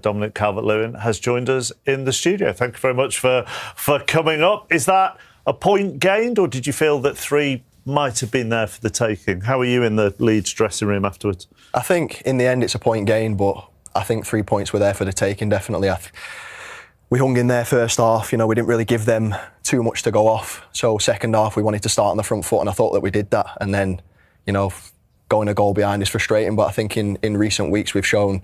Dominic Calvert-Lewin has joined us in the studio. Thank you very much for coming up. Is that a point gained, or did you feel that 3 might have been there for the taking? How were you in the Leeds dressing room afterwards? I think in the end it's a point gained, but I think 3 points were there for the taking, definitely. We hung in there first half, we didn't really give them too much to go off. So second half we wanted to start on the front foot, and I thought that we did that. And then, going a goal behind is frustrating, but I think in recent weeks we've shown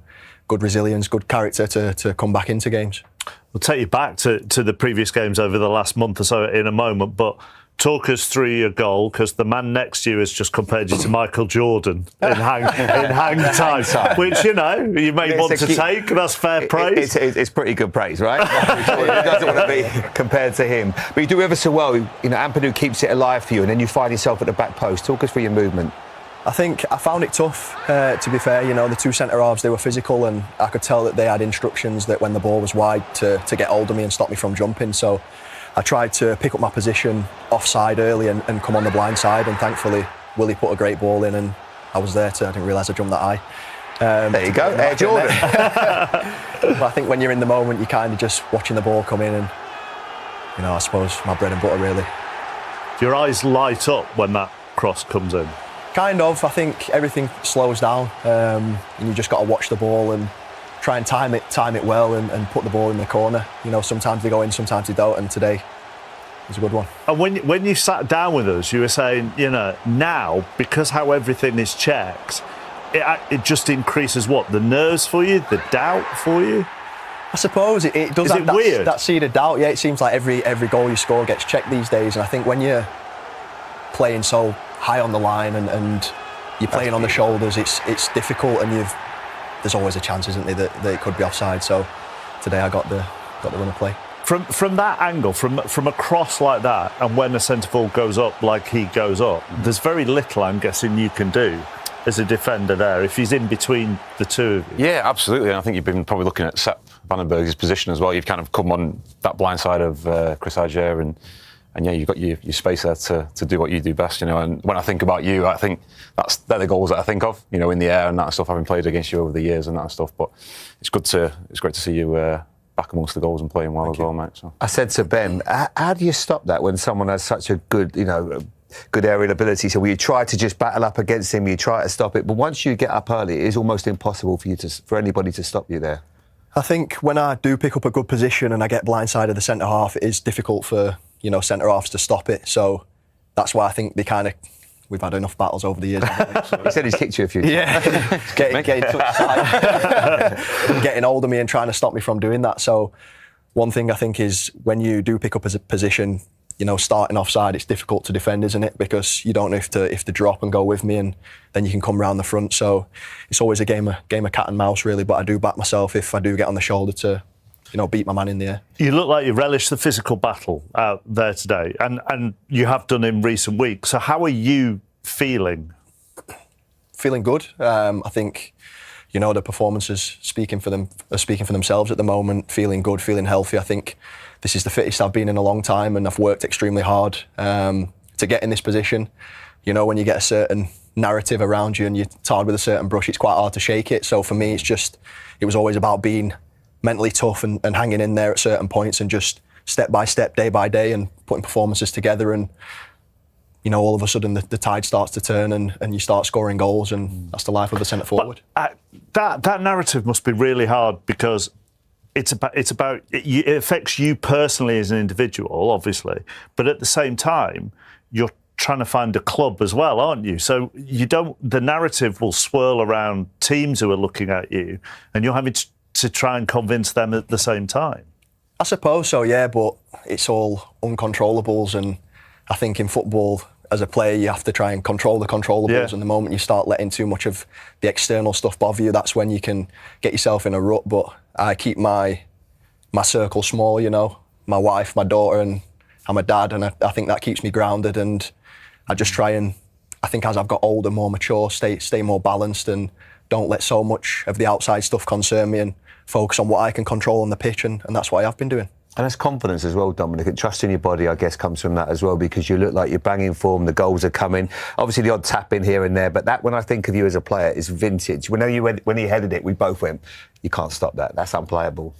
good resilience, good character to come back into games. We'll take you back to the previous games over the last month or so in a moment, but talk us through your goal, because the man next to you has just compared you to Michael Jordan in hang time, which, you may want to take. That's fair praise. It's pretty good praise, right? He doesn't want to be compared to him. But you do ever so well. Ampadu keeps it alive for you, and then you find yourself at the back post. Talk us through your movement. I think I found it tough, to be fair. The 2 centre-halves, they were physical, and I could tell that they had instructions that when the ball was wide to get hold of me and stop me from jumping. So I tried to pick up my position offside early and come on the blind side, and thankfully Willie put a great ball in, and I was there I didn't realise I jumped that high. There you go, Air Jordan. But I think when you're in the moment, you're kind of just watching the ball come in, and I suppose my bread and butter, really. Do your eyes light up when that cross comes in? Kind of. I think everything slows down, and you just got to watch the ball and try and time it well and put the ball in the corner. Sometimes they go in, sometimes they don't, and today was a good one. And when you sat down with us, you were saying, now, because how everything is checked, it just increases what? The nerves for you? The doubt for you? I suppose it does. Is it weird? That seed of doubt, yeah. It seems like every goal you score gets checked these days, and I think when you're playing so high on the line and you're playing on the shoulders, it's difficult, and there's always a chance, isn't there, that it could be offside. So today I got the run of play. From that angle, from a cross like that, and when a centre forward goes up like he goes up, there's very little, I'm guessing, you can do as a defender there if he's in between the two of you. Yeah, absolutely. And I think you've been probably looking at Sepp Vandenberg's position as well. You've kind of come on that blind side of Chris Ajer, and yeah, you've got your space there to do what you do best, And when I think about you, I think they're the goals that I think of, in the air and that stuff, having played against you over the years and that stuff. But it's great to see you back amongst the goals and playing well as well, mate. So. I said to Ben, how do you stop that when someone has such a good, good aerial ability? So you try to just battle up against him, you try to stop it, but once you get up early, it is almost impossible for anybody to stop you there. I think when I do pick up a good position and I get blindside of the centre half, it is difficult for centre halves to stop it. So that's why I think we've had enough battles over the years. So he said he's kicked you a few times. Yeah, getting touchside and getting hold of me and trying to stop me from doing that. So one thing I think is when you do pick up as a position, starting offside, it's difficult to defend, isn't it? Because you don't know if to drop and go with me, and then you can come round the front. So it's always a game of cat and mouse, really. But I do back myself if I do get on the shoulder to beat my man in the air. You look like you relish the physical battle out there today, and you have done in recent weeks. So how are you feeling? Feeling good. I think, the performances are speaking for themselves at the moment. Feeling good, feeling healthy. I think this is the fittest I've been in a long time, and I've worked extremely hard to get in this position. When you get a certain narrative around you and you're tarred with a certain brush, it's quite hard to shake it. So for me, it was always about being mentally tough and hanging in there at certain points, and just step by step, day by day, and putting performances together. And all of a sudden the tide starts to turn, and you start scoring goals, and that's the life of the centre forward. That narrative must be really hard, because it affects you personally as an individual, obviously, but at the same time you're trying to find a club as well, aren't you? So the narrative will swirl around teams who are looking at you, and you're having to try and convince them at the same time. I suppose so, yeah, but it's all uncontrollables, and I think in football, as a player, you have to try and control the controllables, and the moment you start letting too much of the external stuff bother you, that's when you can get yourself in a rut. But I keep my circle small, my wife, my daughter, and I'm a dad, and I think that keeps me grounded, and I just try and, I think as I've got older, more mature, stay more balanced, and don't let so much of the outside stuff concern me, and focus on what I can control on the pitch, and that's what I've been doing. And that's confidence as well, Dominic. And trust in your body, I guess, comes from that as well, because you look like you're banging form, the goals are coming. Obviously, the odd tap in here and there, but that, when I think of you as a player, is vintage. When you headed it, we both went, you can't stop that. That's unplayable.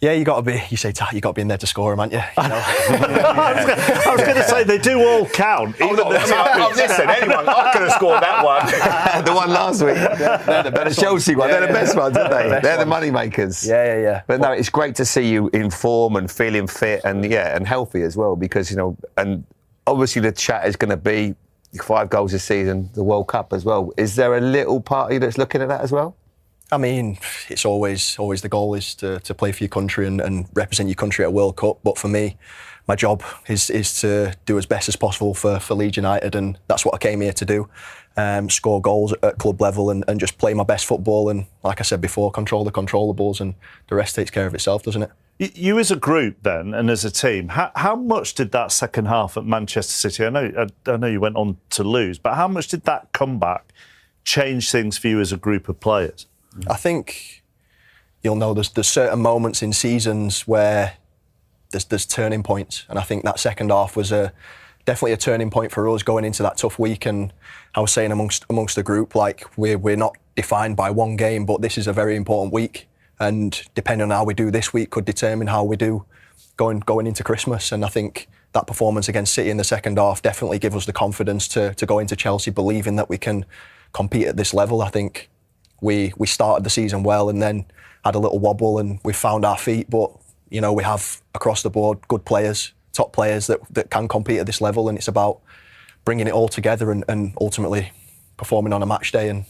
Yeah, you got to be. You say you got to be in there to score them, haven't you? You know? I was going to say they do all count. Listen, anyone, I could have scored that one. The one last week, they're the better Chelsea one. They're the best ones, aren't they? They're the money makers. Yeah. But no, it's great to see you in form and feeling fit and healthy as well, because and obviously the chat is going to be 5 goals this season, the World Cup as well. Is there a little part of you that's looking at that as well? I mean, it's always the goal is to play for your country and represent your country at a World Cup. But for me, my job is to do as best as possible for Leeds United, and that's what I came here to do. Score goals at club level and just play my best football. And like I said before, control the controllables, and the rest takes care of itself, doesn't it? You as a group then, and as a team, how much did that second half at Manchester City, I know you went on to lose, but how much did that comeback change things for you as a group of players? I think you'll know there's certain moments in seasons where there's turning points, and I think that second half was definitely a turning point for us going into that tough week. And I was saying amongst the group, like we're not defined by one game, but this is a very important week, and depending on how we do this week could determine how we do going into Christmas. And I think that performance against City in the second half definitely gave us the confidence to go into Chelsea believing that we can compete at this level. I think we started the season well and then had a little wobble and we found our feet. But, we have across the board good players, top players that can compete at this level, and it's about bringing it all together and ultimately performing on a match day. And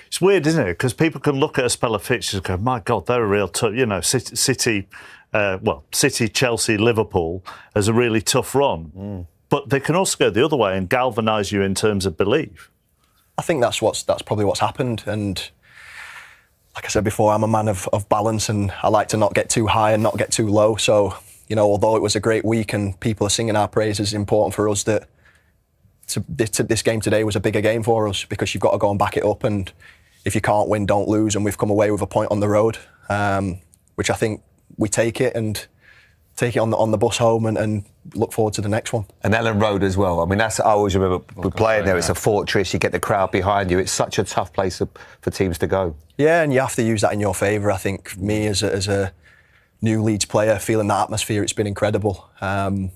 it's weird, isn't it? Because people can look at a spell of fixtures and go, my God, they're a real tough, City, Chelsea, Liverpool as a really tough run. But they can also go the other way and galvanise you in terms of belief. I think that's probably what's happened. And like I said before, I'm a man of balance, and I like to not get too high and not get too low. So, although it was a great week and people are singing our praises, it's important for us that this game today was a bigger game for us, because you've got to go and back it up. And if you can't win, don't lose. And we've come away with a point on the road, which I think we take it on the bus home and look forward to the next one. And Ellen Road as well. I mean, I always remember playing there. It's a fortress. You get the crowd behind you. It's such a tough place for teams to go. Yeah, and you have to use that in your favour. I think me as a new Leeds player, feeling that atmosphere, it's been incredible. The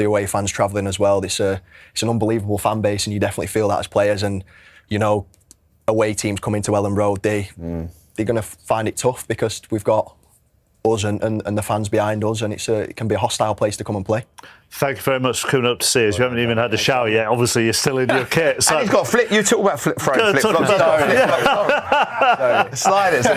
away fans travelling as well. It's an unbelievable fan base, and you definitely feel that as players. And away teams coming to Ellen Road, they're going to find it tough, because we've got us and the fans behind us, and it can be a hostile place to come and play. Thank you very much for coming up to see us. You haven't even had a shower yet. Obviously, you're still in your kit. So. And he's got you talk about flip-flops. Sliders.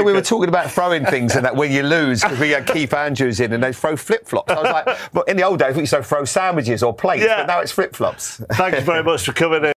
We were talking about throwing things and that when you lose, because we had Keith Andrews in and they throw flip-flops. I was like, but in the old days, we used to throw sandwiches or plates, but now it's flip-flops. Thank you very much for coming in.